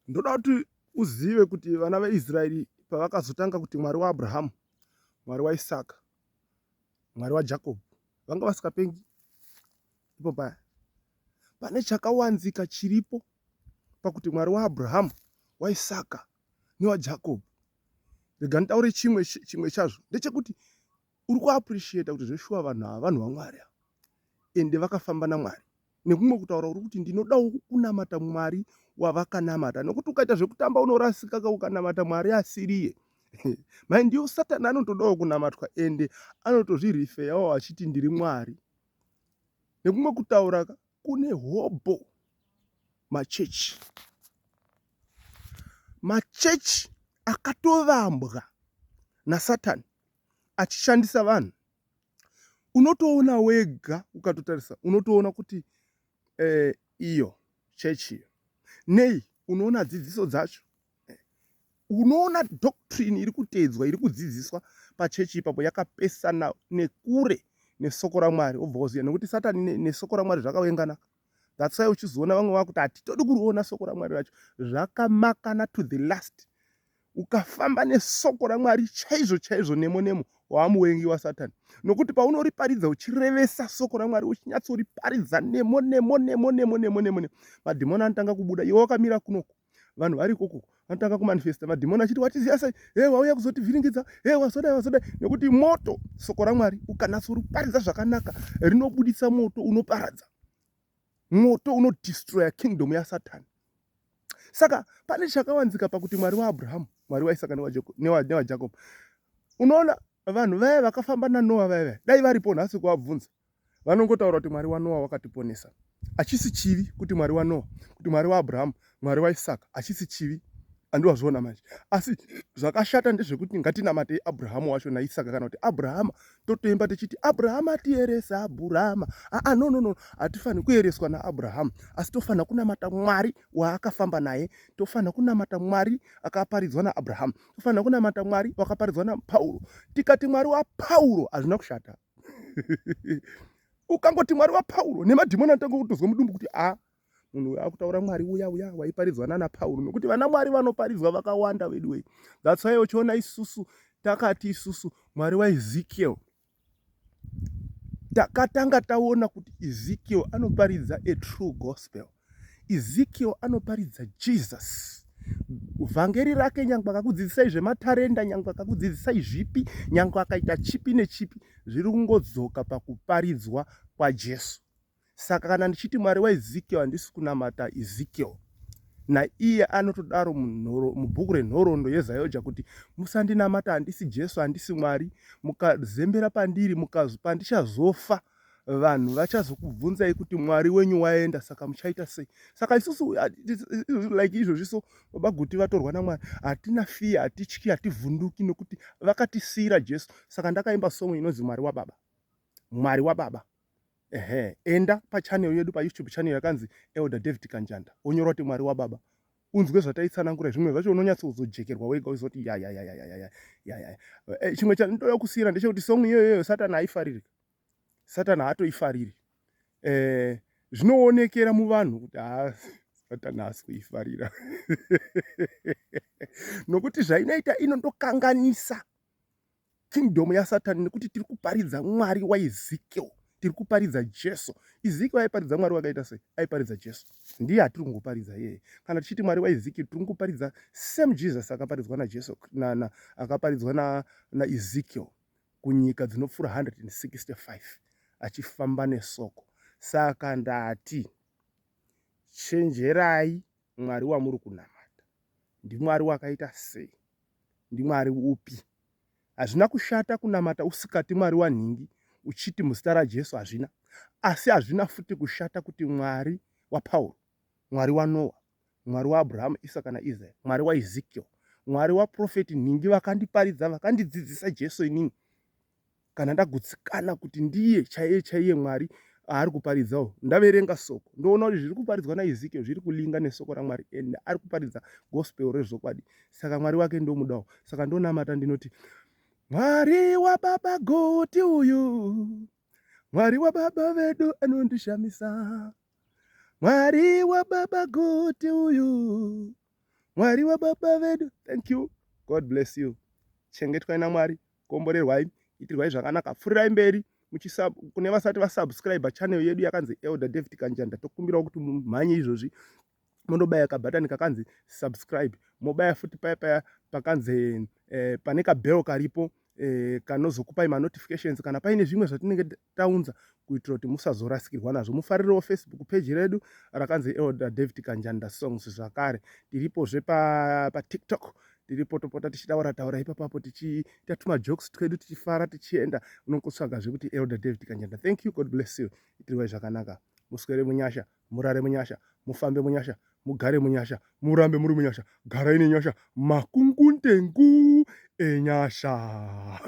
Ndoda kuti uzive kuti vana veIsraeri pavakazotanga kuti Mwari waAbhurahama, Mwari waIsaka, Mwari waJakobho, vanga vasikapengi ipo paya. Pane chakawanzika chiripo pakuti Mwari waAbhurahama, waIsaka newaJakobho. Rega nditaure chimwe chazvo ndechekuti uri kuappreciate kuti zveshuwa vanhu ava vanhu vaMwari ava ende vakafamba naMwari. Nekumwe kutaura uri kuti ndinodawo kunamata Mwari wavakanamata, nokuti ukaita zvekutamba unorasika ukanamata Mwari asiriye. Mai ndiyo Satani anotodawo kunamatwa ende anotozvirifeyawo achiti ndiri Mwari. Nekumwe kutaura kune hobho machechi. Machechi akatovambwa naSatani achishandisa vanhu. Unotoona wega ukatotarisa, unotoona kuti iyo chechi iyo. Nei, unoona dzidziso dzacho. Unoona doctrine iri kutedzwa, iri kudzidziswa pachechi ipapo yakapesana nekure nesoko raMwari. Obva waziya nekuti Satani nesoko raMwari zvakavenganaka. That's why uchizoona vamwe vakuti hatitodi kuriona soko raMwari racho. Zvakamakana to the last. Ukafamba nesoko raMwari chaizvo nemo waamuvengi waSatani. Nokuti paunoriparidza uchirevesa soko raMwari uchinyatsoriparidza nemo, madhimoni anotanga kubuda. Iwe wakamira kunoko, vanhu vari ikoko vanotanga kumanifesta. Madhimoni achiti watiziya sei? Wauya kuzotivhiringidza, wazodai. Nekuti moto, soko raMwari ukanatsoriparidza zvakanaka, rinobuditsa moto unoparadza. Moto unodestroya kingdom yaSatani. Saka pane chakawanzika pakuti Mwari waAbhurahama, Mwari waIsaka newaJakobho. Unoona vanhu vaya vakafamba naNoa vaya dai varipo nhasi kuabvunza, vanongotaura kuti Mwari waNoa wakatiponesa. Achisi chivi kuti Mwari waNoa, kuti Mwari waAbhurahama, Mwari waIsaka achisi chivi, andiwazviona manje. Asi zvakashata ndezvekuti ngatinamate Abhurahama wacho naIsaka, kana kuti Abhurahama totoimba tichiti Abhurahama tieresa Abhurahama. No, hatifani kuereswa naAbhurahama, asi tofana kunamata Mwari waakafamba naye. Tofana kunamata Mwari akaparidzwa naAbhurahama. Tofana kunamata Mwari wakaparidzwa naPauro. Tikati Mwari waPauro hazvina kushata. Ukangoti Mwari waPauro, nemadhimoni anotanga kutozwa mudumbu kuti munhu akutaura Mwari uya waiparidzwa naPauro, nokuti vana Mwari vanoparidzwa vakawanda wedu. That's why uchiona isusu takati isusu Mwari waEzekiel takatanga taona kuti Ezekiel anoparidza a true gospel. Ezekiel anoparidza Jesus. Vhangeri rake nyangwe akakudzidzisai zvematarenda, nyangwe akakudzidzisai zvipi, nyangwe akaita chipi nechipi, zviri kungodzoka pakuparidzwa kwaJesu. Saka kana ndichiti Mwari waEzekiel handisi kunamata Ezekiel. Naiye anotodaro mubhuku renhoroondo yeZayoja kuti musandinamata, handisi Jesu, handisi Mwari. Mukazembera pandiri, pandichazofa, vanhu vachazokubvunzai kuti Mwari wenyu waenda, saka muchaita sei? Saka isusu like izvozviso baba Guti vatorwa naMwari, hatina fiya, hatityi, hativhunduki, nokuti vakatisiyira Jesu. Saka ndakaimba song inonzi Mwari waBaba. Mwari waBaba. Enda pachannel yedu, paYouTube channel yakanzi Elder David Kanjanda, onyorwa kuti Mwari waBaba. Unzwe zvataitsanangura, zvimwe zvacho unonyatsozojekerwa wega uzoti chimwe chandinoda kusiyira ndechekuti song iyoyo Satani haifariri. Satani haatoifariri. Zvinoonekera muvanhu kuti Satani haasi kuifarira. Nokuti zvainoita inondokanganisa kingdom yaSatani, nekuti tiri kuparidza Mwari waEzekiel, tiri kuparidza Jesu. Ezekiel aiparidza Mwari wakaita sei? Aiparidza Jesu. Ndiye hatiri kungoparidza yeye. Kana tichiti Mwari waEzekiel tiri kungoparidza same Jesus akaparidzwa naJesu, akaparidzwa naEzekiel kunyika dzinopfuura 165 achifamba nesoko. Saka ndati chenjerai Mwari wamuri kunamata. NdiMwari wakaita sei? NdiMwari upi? Hazvina kushata kunamata usikati Mwari wanhingi uchiti muzita raJesu, hazvina. Asi hazvina futi kushata kuti Mwari waPauro, Mwari waNoa, Mwari waAbhurahama, Isaka naIsraeri, Mwari waEzekiel, Mwari waprofeti nhingi vakandiparidza, vakandidzidzisa Jesu inini, kana ndagutsikana kuti ndiye chaiye Mwari ari kuparidzawo, ndaverenga soko ndoona kuti zviri kuparidzwa naEzekiel zviri kulinga nesoko raMwari, ende ari kuparidza gospel rezvokwadi. Saka Mwari wake ndomudawo. Saka ndonamata ndinoti Mwari waBaba Guti uyu, Mwari waBaba vedu anondishamisa. Mwari waBaba Guti uyu, Mwari wababa vedu. Thank you. God bless you. Chengetwai naMwari, komborerwai, itirwai zvakanaka, pfurirai mberi kune vasati vasubscribe channel yedu yakanzi Elder David Kanjanda. Tokumbirawo kuti mumhanye izvozvi munobaya kabhatani kakanzi subscribe, mobaya futi paya pakanzi pane kabhero karipo kanozokupai manotifications kana paine zvimwe zvatinenge taunza, kuitira kuti musazorasikirwa nazvo. Mufarirewo Facebook page redu rakanzi Elder David Kanjanda Songs. Zvakare tiripozve paTikTok, tiripo topota tichitaura ipapapo tichitatuma jokes twedu tichifara tichienda, unongotsvagazve kuti Elder David Kanjanda. Thank you. God bless you. Itirwai zvakanaka. Muswere munyasha, murare munyasha, mufambe munyasha, mugare munyasha, murambe muri munyasha, garai nenyasha, makunguntengu enyasha.